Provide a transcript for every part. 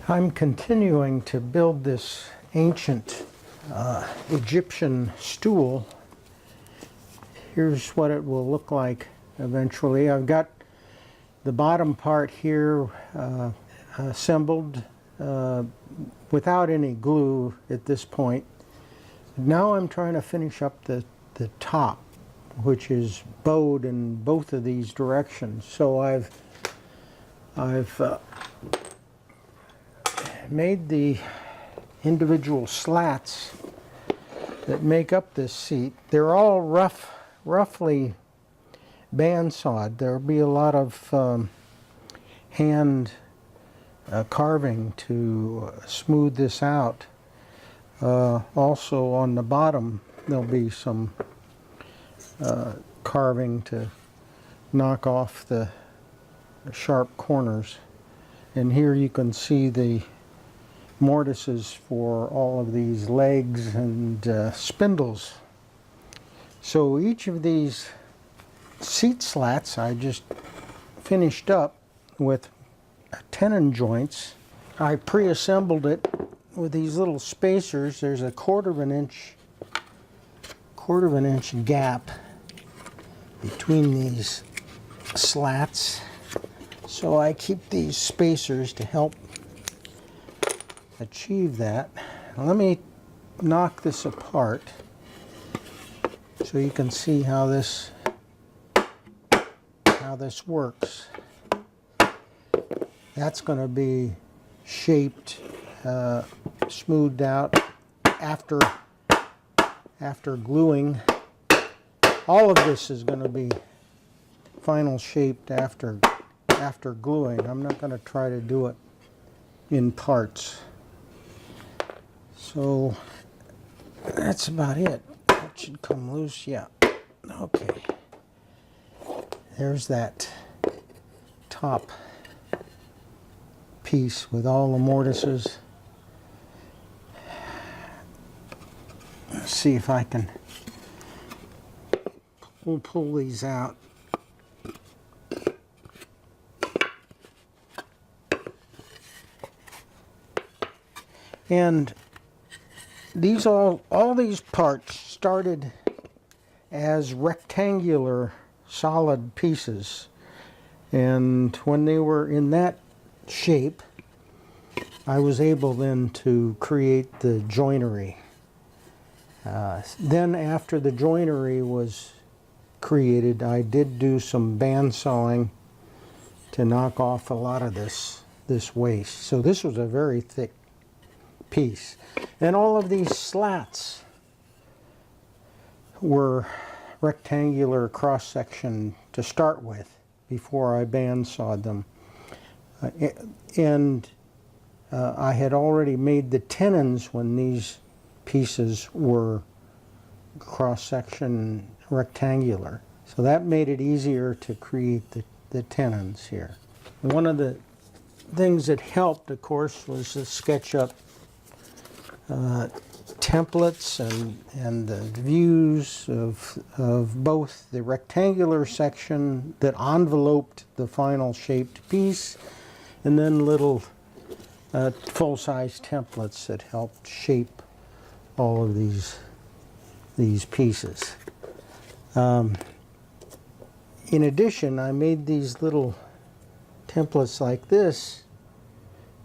I'm continuing to build this ancient Egyptian stool. Here's what it will look like eventually. I've got the bottom part here assembled without any glue at this point. Now I'm trying to finish up the top, which is bowed in both of these directions. So I've made the individual slats that make up this seat. They're all roughly bandsawed. There'll be a lot of hand carving to smooth this out. Also on the bottom there'll be some carving to knock off the sharp corners. And here you can see the mortises for all of these legs and spindles. So each of these seat slats I just finished up with tenon joints. I pre-assembled it with these little spacers. There's a quarter of an inch gap between these slats. So I keep these spacers to help achieve that. Now let me knock this apart so you can see how this works. That's going to be shaped, smoothed out after gluing. All of this is going to be final shaped after gluing. I'm not going to try to do it in parts. So that's about it. That should come loose. Yeah. Okay. There's that top piece with all the mortises. Let's see if I can pull these out. And these all these parts started as rectangular solid pieces, and when they were in that shape I was able then to create the joinery. Then after the joinery was created, I did do some bandsawing to knock off a lot of this waste. So this was a very thick piece. And all of these slats were rectangular cross-section to start with before I bandsawed them. I had already made the tenons when these pieces were cross-section rectangular. So that made it easier to create the tenons here. One of the things that helped, of course, was to sketch up templates and the views of both the rectangular section that enveloped the final shaped piece, and then little full-size templates that helped shape all of these pieces. In addition, I made these little templates like this,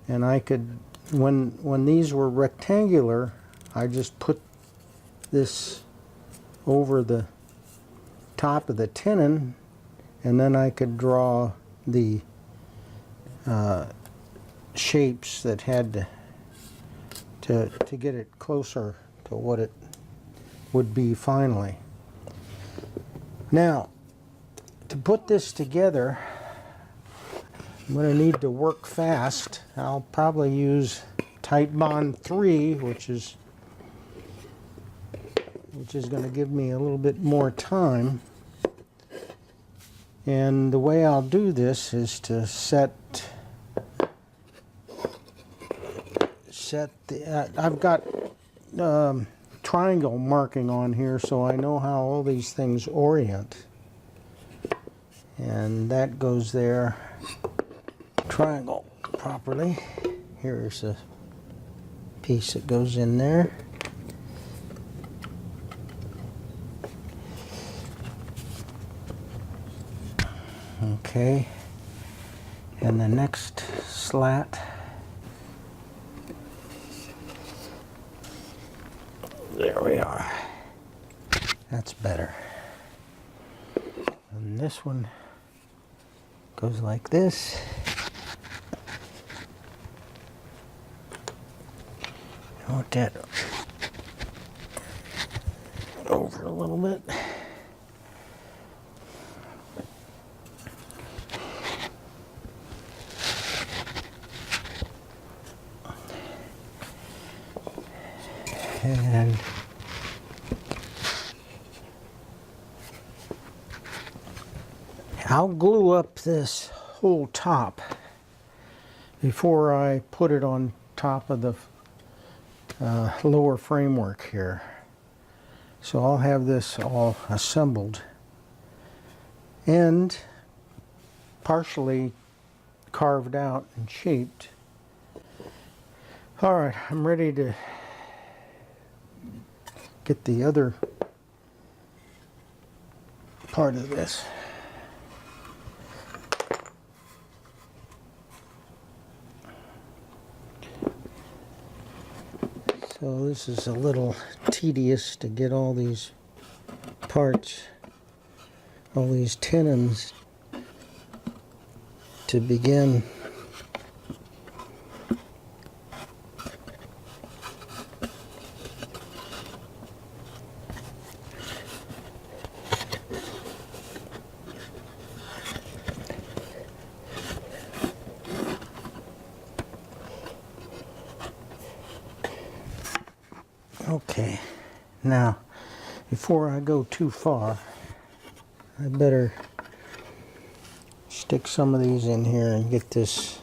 and I could, when these were rectangular, I just put this over the top of the tenon, and then I could draw the shapes that had to get it closer to what it would be finally. Now, to put this together, I'm going to need to work fast. I'll probably use Titebond 3, which is going to give me a little bit more time. And the way I'll do this is to set the I've got triangle marking on here, so I know how all these things orient. And that goes there, triangle properly. Here's a piece that goes in there. Okay, and the next slat, there we are. That's better. And this one goes like this. I want that over a little bit. And I'll glue up this whole top before I put it on top of the lower framework here. So I'll have this all assembled and partially carved out and shaped. All right, I'm ready to get the other part of this. So this is a little tedious to get all these parts, all these tenons to begin. Okay, now before I go too far, I better stick some of these in here and get this,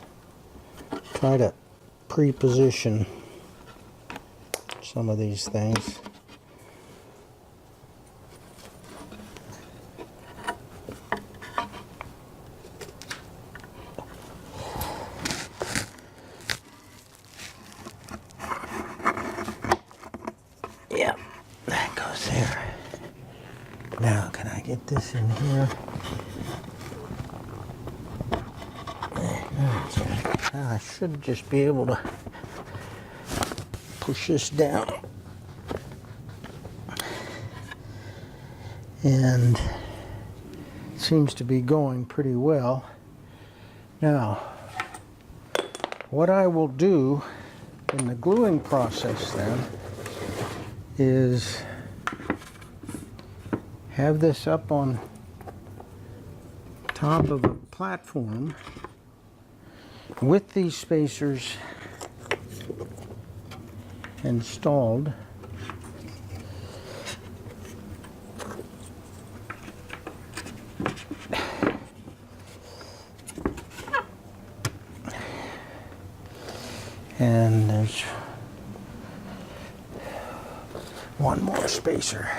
try to pre-position some of these things. Yeah, that goes there. Now, can I get this in here? I should just be able to push this down. And it seems to be going pretty well. Now, what I will do in the gluing process then is have this up on top of a platform with these spacers installed. And there's one more spacer.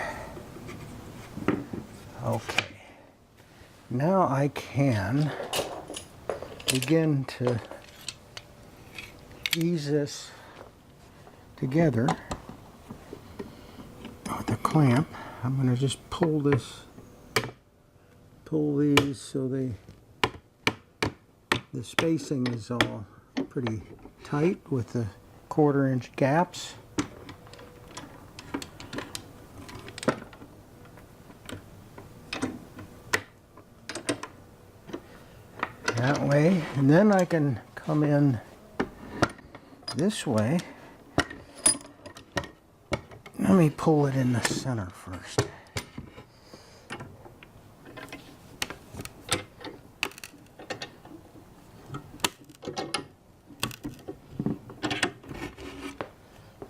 Okay. Now I can begin to ease this together with a clamp. I'm going to just pull these so the spacing is all pretty tight with the 1/4 inch gaps. That way, and then I can come in this way. Let me pull it in the center first.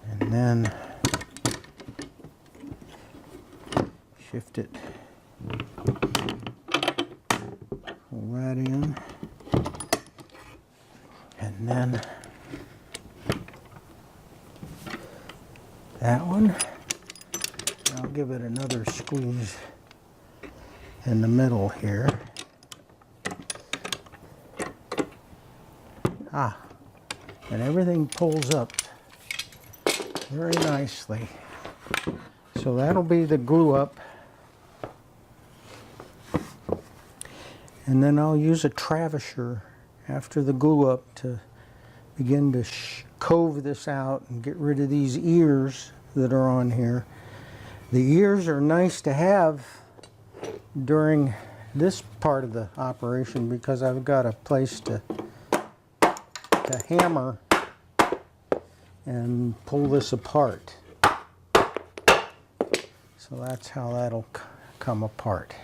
And then shift it, pull that in, and then that one. I'll give it another squeeze in the middle here. and everything pulls up very nicely. So that'll be the glue up. And then I'll use a travisher after the glue up to begin to cove this out and get rid of these ears that are on here. The ears are nice to have during this part of the operation because I've got a place to hammer and pull this apart. So that's how that'll come apart.